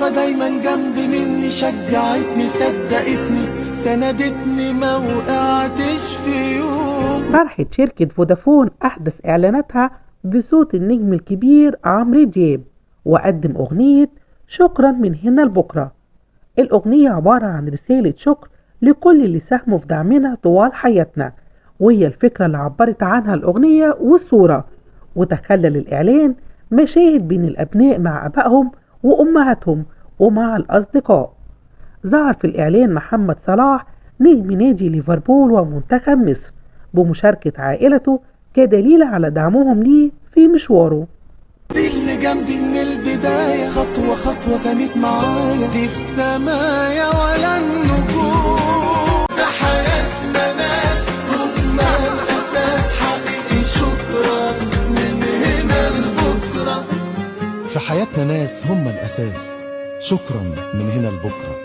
واقفة دايما جنبي مني، شجعتني صدقتني سندتني ما وقعتش في يوم. فرحت شركة فودافون أحدث إعلاناتها بصوت النجم الكبير عمرو دياب، وقدم أغنية شكرا من هنا لبكرة. الأغنية عبارة عن رسالة شكر لكل اللي ساهموا في دعمنا طوال حياتنا، وهي الفكرة اللي عبرت عنها الأغنية والصورة. وتخلل الإعلان مشاهد بين الأبناء مع أبائهم وأمهاتهم ومع الأصدقاء. ظهر في الإعلان محمد صلاح نجم نادي ليفربول ومنتخب مصر بمشاركة عائلته كدليل على دعمهم ليه في مشواره. دي اللي جنبي من البداية، خطوة خطوة كانت معايا، دي في سمايا ولا النجوم. في حياتنا ناس هم الأساس، حقيقي شكرا من هنا لبكرة. في حياتنا ناس هم الأساس، شكرا من هنا لبكرة.